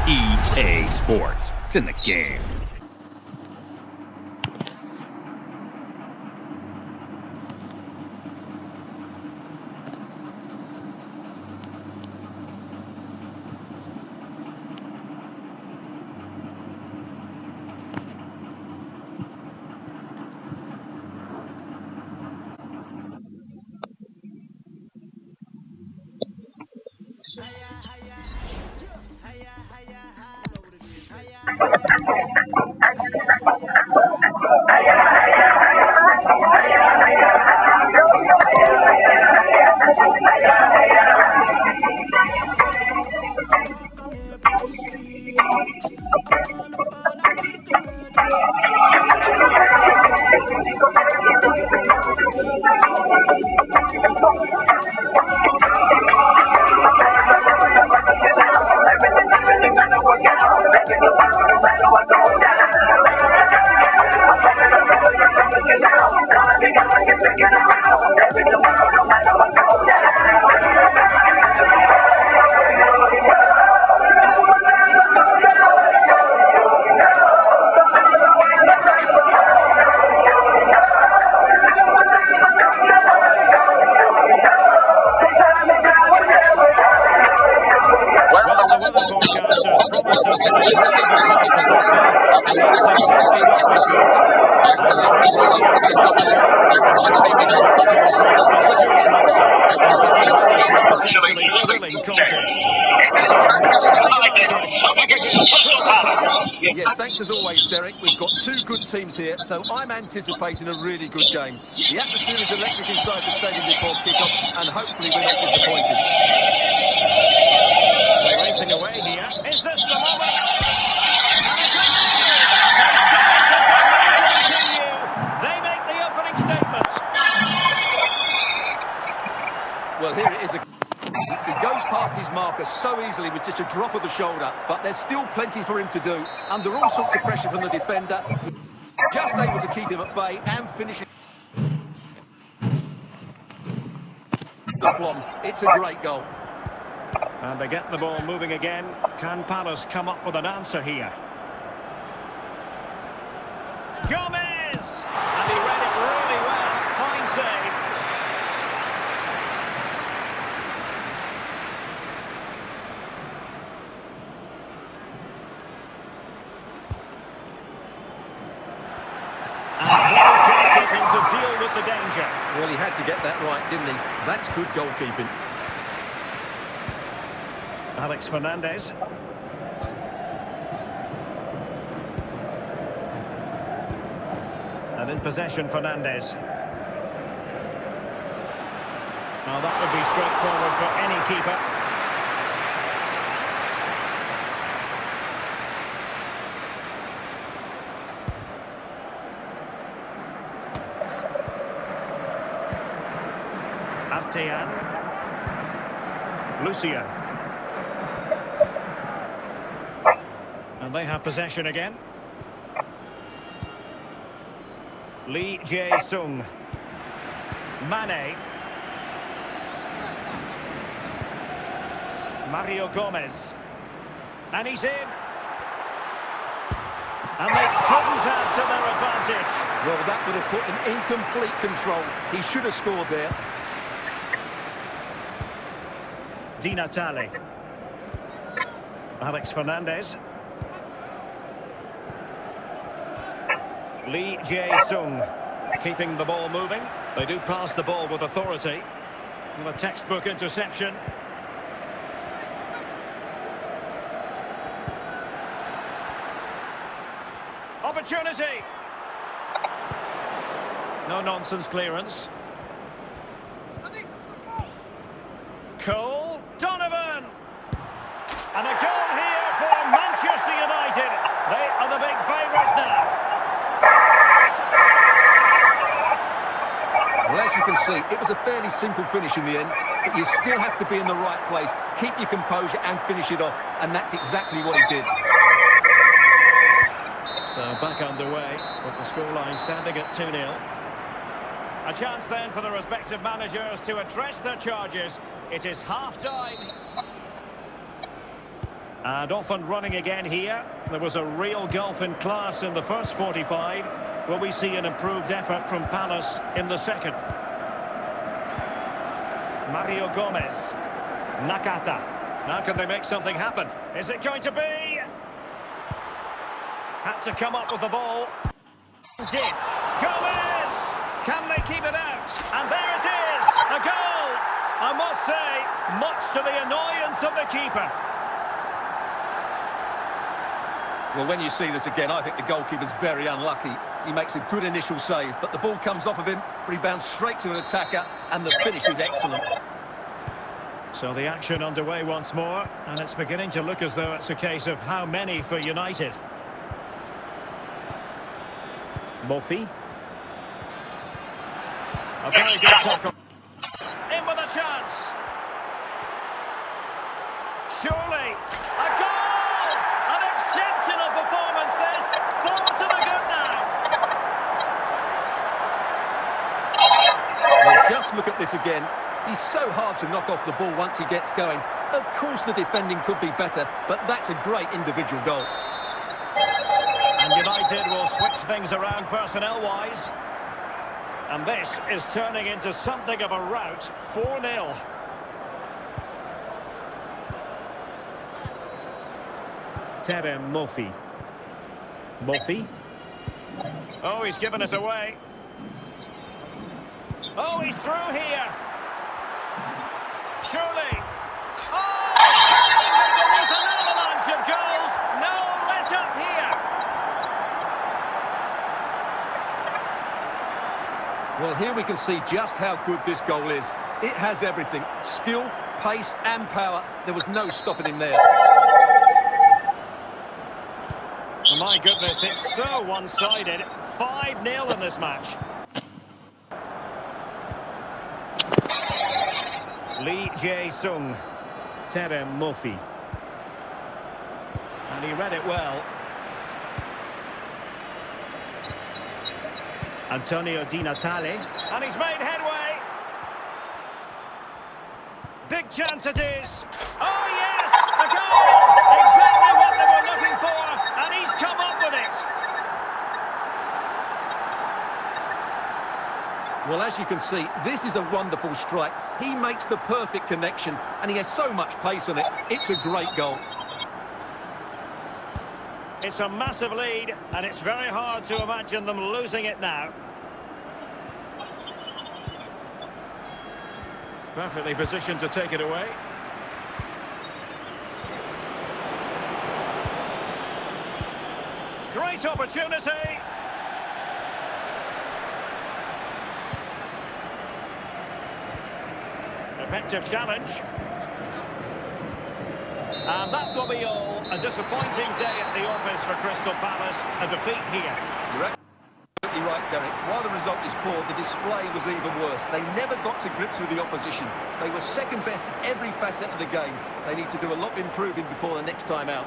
EA Sports. It's in the game. Yes, thanks as always, Derek. We've got two good teams here, so I'm anticipating a really good game. The atmosphere is electric inside the stadium before kick-off, and hopefully we're not disappointed. They're racing away here. Is this the moment? And a goal! They start as they're meant to continue. They make the opening statement. Well, here it is. He goes past his marker so easily with just a drop of the shoulder, but there's still plenty for him to do. Under all sorts of pressure from the defender, just able to keep him at bay and finish the plum. It's a great goal. And they get the ball moving again. Can Palace come up with an answer here? Gomez! And he read it really well. Fine save. To deal with the danger. Well, he had to get that right, didn't he? That's good goalkeeping. Alex Fernandez. And in possession, Fernandez. Now that would be straightforward for any keeper. Artean. Lucia. And they have possession again. Lee Jae-sung. Mane. Mario Gomez. And he's in. And they couldn't add to their advantage. Well, that would have put them in complete control. He should have scored there. Di Natale. Alex Fernandez. Lee Jae-sung keeping the ball moving. They do pass the ball with authority. And a textbook interception. Opportunity. No nonsense clearance. Cole. Donovan! And a goal here for Manchester United. They are the big favourites now. Well, as you can see, it was a fairly simple finish in the end, but you still have to be in the right place, keep your composure and finish it off, and that's exactly what he did. So back underway with the scoreline standing at 2-0. A chance then for the respective managers to address their charges. It is half-time. And off and running again here. There was a real gulf in class in the first 45. Will we see an improved effort from Palace in the second? Mario Gomez. Nakata. Now can they make something happen? Is it going to be? Had to come up with the ball. Did. Gomez! Can they keep it out? And there it is! A goal! I must say, much to the annoyance of the keeper. Well, when you see this again, I think the goalkeeper's very unlucky. He makes a good initial save, but the ball comes off of him, rebounds straight to an attacker, and the finish is excellent. So the action underway once more, and it's beginning to look as though it's a case of how many for United. Mofi. A very good tackle. In with a chance. Surely. A goal! An exceptional performance this. Full to the good now. Well, just look at this again. He's so hard to knock off the ball once he gets going. Of course the defending could be better, but that's a great individual goal. And United will switch things around personnel-wise. And this is turning into something of a rout. 4-0. Mofi. Mofi. Oh, he's given us away. Oh, he's through here. Surely. Oh! Beneath an avalanche of goals. No let up here. Well, here we can see just how good this goal is. It has everything. Skill, pace and power. There was no stopping him there. Oh, my goodness, it's so one-sided. 5-0 in this match. Lee Jae-sung. Mofi. And he read it well. Antonio Di Natale. And he's made headway. Big chance it is. Oh, yes! A goal! Exactly what they were looking for. And he's come up with it. Well, as you can see, this is a wonderful strike. He makes the perfect connection, and he has so much pace on it. It's a great goal. It's a massive lead, and it's very hard to imagine them losing it now. Perfectly positioned to take it away. Great opportunity. Effective challenge. And that will be all. A disappointing day at the office for Crystal Palace. A defeat here. You're absolutely right, Derek. While the result is poor, the display was even worse. They never got to grips with the opposition. They were second best in every facet of the game. They need to do a lot of improving before the next time out.